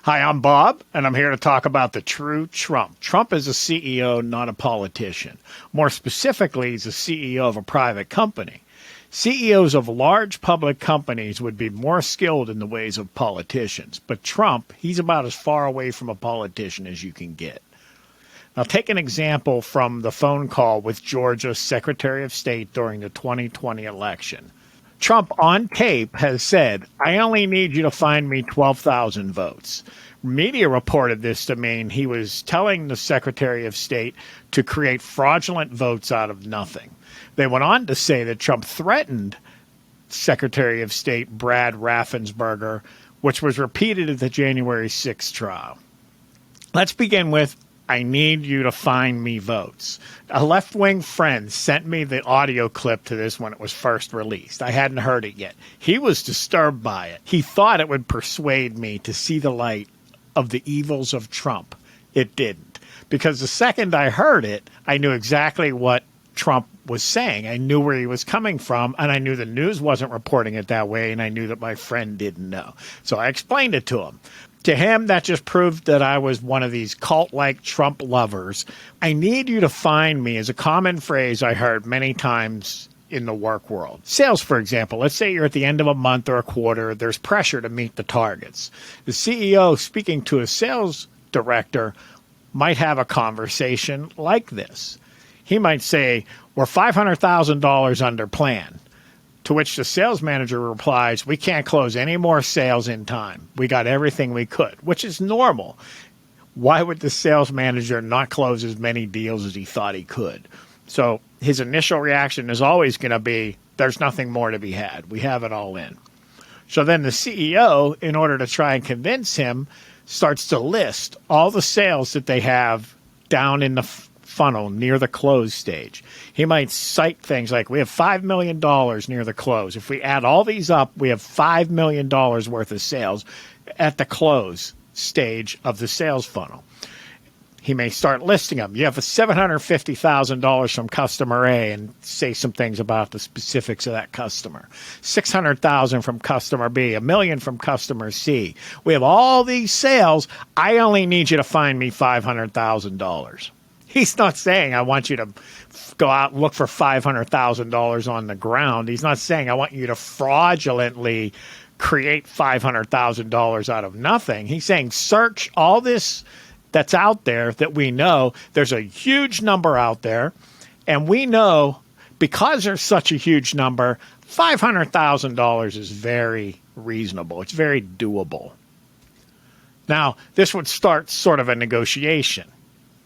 Hi, I'm Bob, and I'm here to talk about the true Trump. Trump is a CEO, not a politician. More specifically, he's a CEO of a private company. CEOs of large public companies would be more skilled in the ways of politicians, but Trump, he's about as far away from a politician as you can get. Now, take an example from the phone call with Georgia's Secretary of State during the 2020 election. Trump on tape has said, "I only need you to find me 12,000 votes." Media reported this to mean he was telling the Secretary of State to create fraudulent votes out of nothing. They went on to say that Trump threatened Secretary of State Brad Raffensberger, which was repeated at the January 6th trial. Let's begin with, "I need you to find me votes." A left-wing friend sent me the audio clip to this when it was first released. I hadn't heard it yet. He was disturbed by it. He thought it would persuade me to see the light of the evils of Trump. It didn't. Because the second I heard it, I knew exactly what Trump was saying. I knew where he was coming from, and I knew the news wasn't reporting it that way, and I knew that my friend didn't know. So I explained it to him. To him, that just proved that I was one of these cult-like Trump lovers. "I need you to find me" is a common phrase I heard many times in the work world. Sales, for example. Let's say you're at the end of a month or a quarter. There's pressure to meet the targets. The CEO speaking to a sales director might have a conversation like this. He might say, "We're $500,000 under plan." To which the sales manager replies, "We can't close any more sales in time. We got everything we could," which is normal. Why would the sales manager not close as many deals as he thought he could? So his initial reaction is always going to be, "There's nothing more to be had. We have it all in." So then the CEO, in order to try and convince him, starts to list all the sales that they have down in the funnel near the close stage. He might cite things like, "We have $5 million near the close. If we add all these up, we have $5 million worth of sales at the close stage of the sales funnel." He may start listing them. You have $750,000 from customer A and say some things about the specifics of that customer. $600,000 from customer B, $1 million from customer C. We have all these sales. I only need you to find me $500,000. He's not saying, "I want you to go out and look for $500,000 on the ground." He's not saying, "I want you to fraudulently create $500,000 out of nothing." He's saying, search all this that's out there that we know. There's a huge number out there, and we know because there's such a huge number, $500,000 is very reasonable. It's very doable. Now, this would start sort of a negotiation.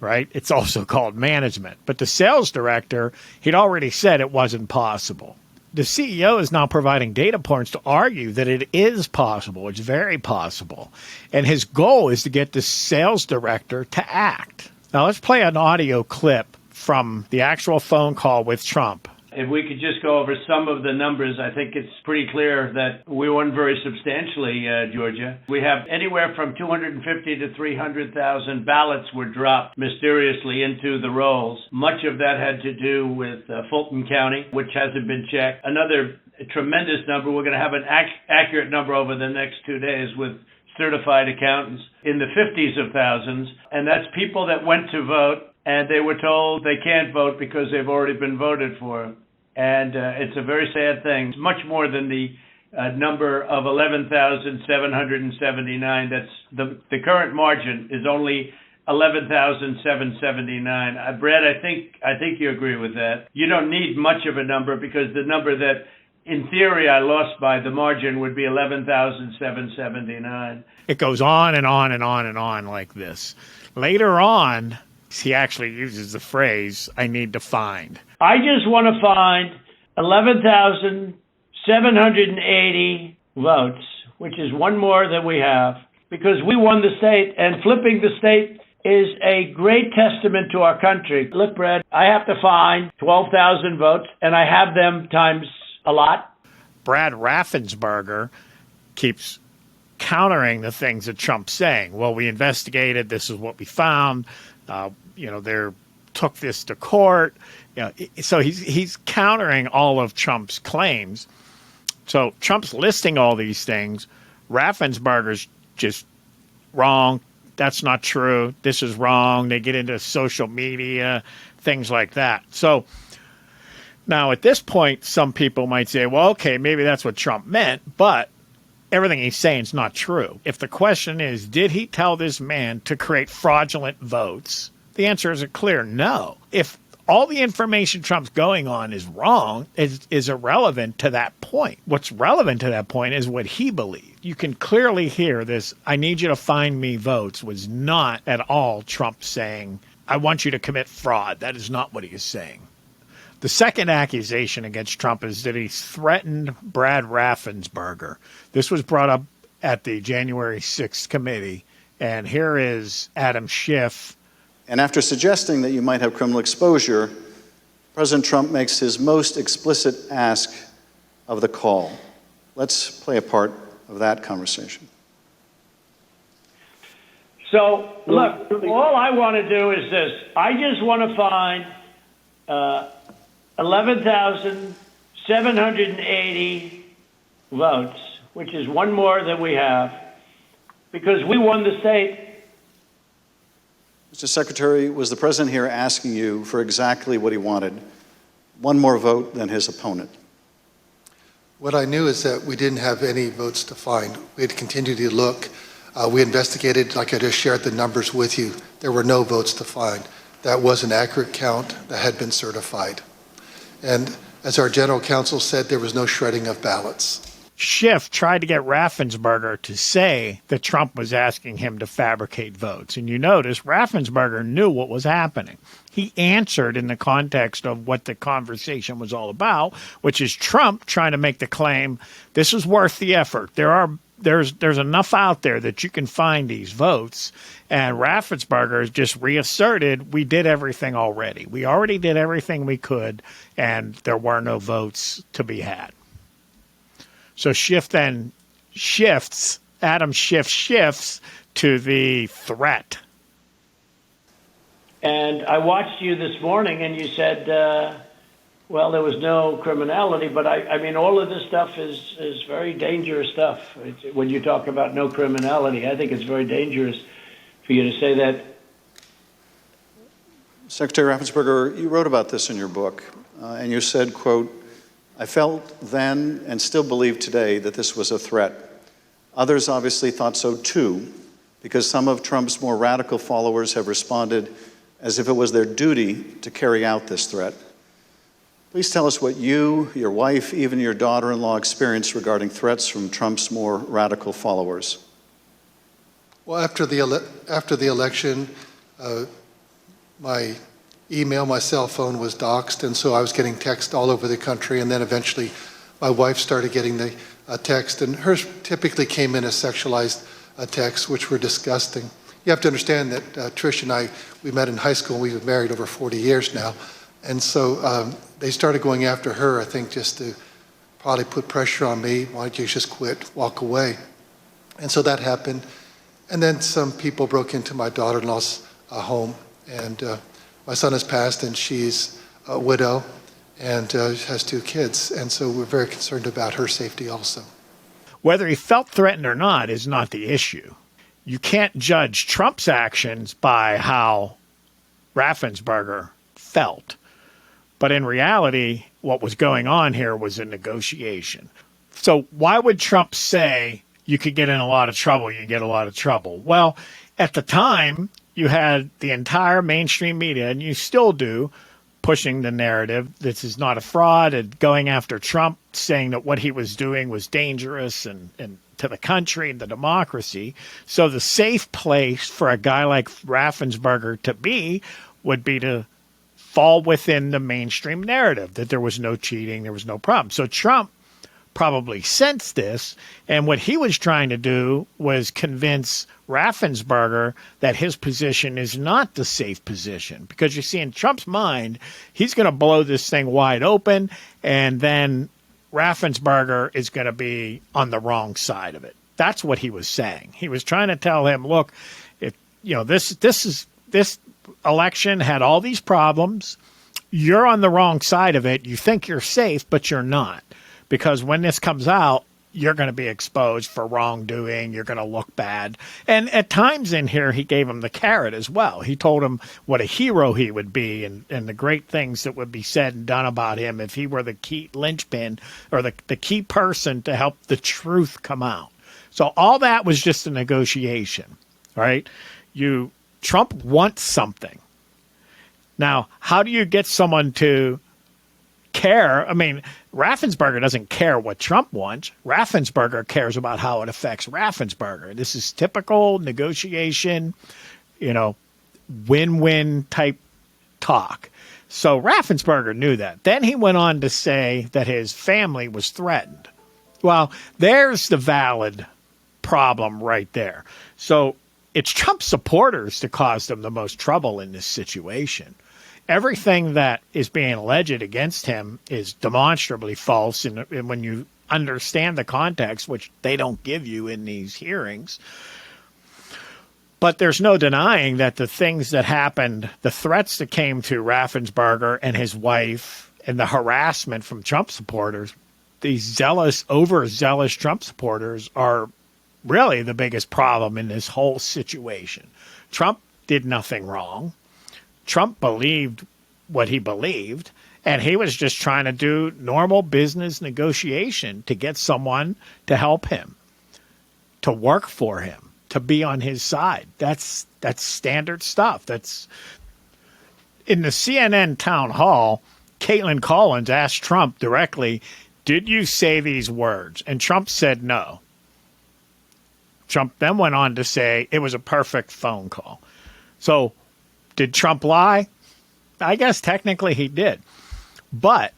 Right? It's also called management. But the sales director, he'd already said it wasn't possible. The CEO is now providing data points to argue that it is possible. It's very possible. And his goal is to get the sales director to act. Now let's play an audio clip from the actual phone call with Trump. If we could just go over some of the numbers, I think it's pretty clear that we won very substantially, Georgia. We have anywhere from 250 to 300,000 ballots were dropped mysteriously into the rolls. Much of that had to do with Fulton County, which hasn't been checked. Another tremendous number, we're going to have an accurate number over the next 2 days with certified accountants in the 50s of thousands, and that's people that went to vote and they were told they can't vote because they've already been voted for. And it's a very sad thing. It's much more than the number of 11,779. That's the current margin is only 11,779. Brad, I think you agree with that. You don't need much of a number because the number that in theory I lost by the margin would be 11,779. It goes on and on and on and on like this. Later on, he actually uses the phrase, "I need to find." I just want to find 11,780 votes, which is one more than we have, because we won the state, and flipping the state is a great testament to our country. Look, Brad, I have to find 12,000 votes, and I have them times a lot. Brad Raffensberger keeps countering the things that Trump's saying. "Well, we investigated. This is what we found. They took this to court." So he's countering all of Trump's claims. So Trump's listing all these things. Raffensperger's just wrong. That's not true. This is wrong. They get into social media, things like that. So now at this point, some people might say, well, okay, maybe that's what Trump meant, but everything he's saying is not true. If the question is, did he tell this man to create fraudulent votes? The answer is a clear no. If all the information Trump's going on is wrong, is irrelevant to that point. What's relevant to that point is what he believed. You can clearly hear this, I need you to find me votes, was not at all Trump saying, I want you to commit fraud. That is not what he is saying. The second accusation against Trump is that he threatened Brad Raffensberger. This was brought up at the January 6th committee, and here is Adam Schiff. And after suggesting that you might have criminal exposure, President Trump makes his most explicit ask of the call. Let's play a part of that conversation. So, look, all I want to do is this. I just want to find 11,780 votes, which is one more than we have, because we won the state. Mr. Secretary, was the president here asking you for exactly what he wanted, one more vote than his opponent? What I knew is that we didn't have any votes to find. We had continued to look. We investigated, like I just shared the numbers with you. There were no votes to find. That was an accurate count that had been certified. And as our general counsel said, there was no shredding of ballots. Schiff tried to get Raffensberger to say that Trump was asking him to fabricate votes. And you notice Raffensberger knew what was happening. He answered in the context of what the conversation was all about, which is Trump trying to make the claim, this is worth the effort. There's enough out there that you can find these votes. And Raffensperger has just reasserted, we did everything already. We already did everything we could, and there were no votes to be had. So Schiff then shifts, Adam Schiff shifts to the threat. And I watched you this morning, and you said, well, there was no criminality, but I mean, all of this stuff is very dangerous stuff. When you talk about no criminality, I think it's very dangerous for you to say that. Secretary Raffensperger, you wrote about this in your book, and you said, quote, I felt then and still believe today that this was a threat. Others obviously thought so too, because some of Trump's more radical followers have responded as if it was their duty to carry out this threat. Please tell us what you, your wife, even your daughter-in-law experienced regarding threats from Trump's more radical followers. Well, after the election, my email, my cell phone was doxxed, and so I was getting texts all over the country, and then eventually my wife started getting the text, and hers typically came in as sexualized texts, which were disgusting. You have to understand that Trish and I, we met in high school, and we've been married over 40 years now, and so they started going after her, I think, just to probably put pressure on me. Why don't you just quit, walk away? And so that happened, and then some people broke into my daughter-in-law's home, and my son has passed, and she's a widow and has 2 kids. And so we're very concerned about her safety also. Whether he felt threatened or not is not the issue. You can't judge Trump's actions by how Raffensperger felt. But in reality, what was going on here was a negotiation. So why would Trump say you could get in a lot of trouble, you get a lot of trouble? Well, at the time, you had the entire mainstream media, and you still do, pushing the narrative, this is not a fraud, and going after Trump, saying that what he was doing was dangerous and to the country and the democracy. So the safe place for a guy like Raffensperger to be would be to fall within the mainstream narrative, that there was no cheating, there was no problem. So Trump probably sensed this, and what he was trying to do was convince Raffensperger that his position is not the safe position. Because you see, in Trump's mind, he's going to blow this thing wide open, and then Raffensperger is going to be on the wrong side of it. That's what he was saying. He was trying to tell him, look, if this election had all these problems, you're on the wrong side of it. You think you're safe, but you're not. Because when this comes out, you're going to be exposed for wrongdoing. You're going to look bad. And at times in here, he gave him the carrot as well. He told him what a hero he would be and the great things that would be said and done about him if he were the key linchpin or the key person to help the truth come out. So all that was just a negotiation, right? Trump wants something. Now, how do you get someone to care? I mean, Raffensberger doesn't care what Trump wants. Raffensberger cares about how it affects Raffensberger. This is typical negotiation, win-win type talk. So Raffensberger knew that. Then he went on to say that his family was threatened. Well, there's the valid problem right there. So it's Trump supporters that caused him the most trouble in this situation. Everything that is being alleged against him is demonstrably false. And when you understand the context, which they don't give you in these hearings, but there's no denying that the things that happened, the threats that came to Raffensberger and his wife and the harassment from Trump supporters, these overzealous Trump supporters are really the biggest problem in this whole situation. Trump did nothing wrong. Trump believed what he believed, and he was just trying to do normal business negotiation to get someone to help him, to work for him, to be on his side. That's standard stuff. That's in the CNN town hall. Caitlin Collins asked Trump directly, "Did you say these words?" And Trump said no. Trump then went on to say it was a perfect phone call. So did Trump lie? I guess technically he did. But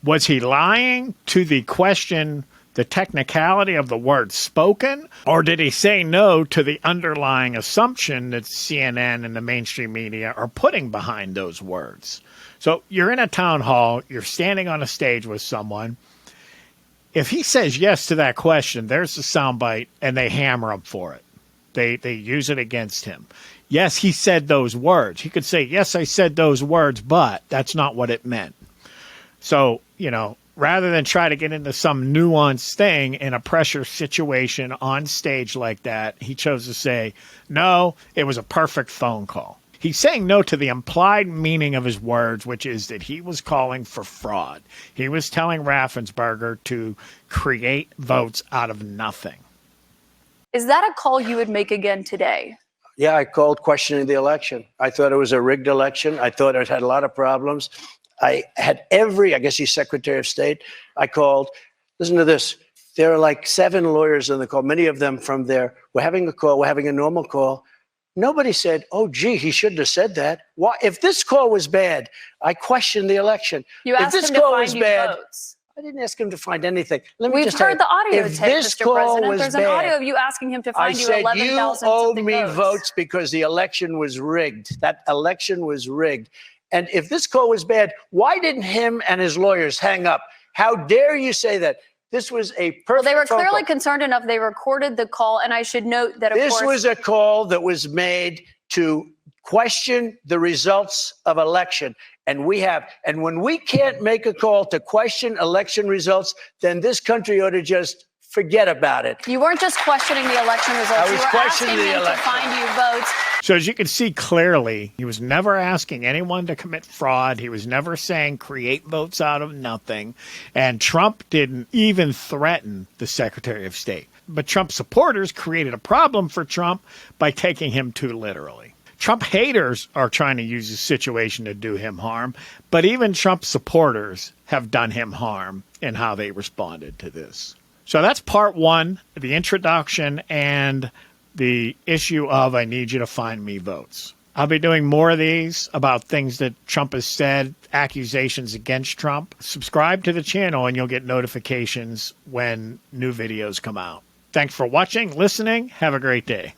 was he lying to the question, the technicality of the words spoken? Or did he say no to the underlying assumption that CNN and the mainstream media are putting behind those words? So you're in a town hall, you're standing on a stage with someone. If he says yes to that question, there's the soundbite, and they hammer him for it. They use it against him. Yes, he said those words. He could say, yes, I said those words, but that's not what it meant. So, rather than try to get into some nuanced thing in a pressure situation on stage like that, he chose to say, no, it was a perfect phone call. He's saying no to the implied meaning of his words, which is that he was calling for fraud. He was telling Raffensberger to create votes out of nothing. Is that a call you would make again today? Yeah, I called questioning the election. I thought it was a rigged election. I thought it had a lot of problems. I had I guess he's Secretary of State. I called, listen to this. There are like 7 lawyers on the call, many of them from there. We're having a call, we're having a normal call. Nobody said, oh, gee, he shouldn't have said that. Why? If this call was bad, I questioned the election. You asked him to find you votes. I didn't ask him to find anything. We've heard the audio tape, Mr. President. There's an bad, audio of you asking him to find you 11,000 you owe me votes. votes because the election was rigged. That election was rigged. And if this call was bad, why didn't him and his lawyers hang up? How dare you say that? This was a perfect Well, they were phone clearly call. concerned enough. They recorded the call. And I should note that, of This course, was a call that was made to question the results of election. And when we can't make a call to question election results, then this country ought to just forget about it. you weren't just questioning the election results. I was You were questioning asking the him to election. find you votes. So as you can see clearly, he was never asking anyone to commit fraud. He was never saying create votes out of nothing. And Trump didn't even threaten the Secretary of State. But Trump supporters created a problem for Trump by taking him too literally. Trump haters are trying to use this situation to do him harm, but even Trump supporters have done him harm in how they responded to this. So that's part 1, the introduction and the issue of I need you to find me votes. I'll be doing more of these about things that Trump has said, accusations against Trump. Subscribe to the channel and you'll get notifications when new videos come out. Thanks for watching, listening. Have a great day.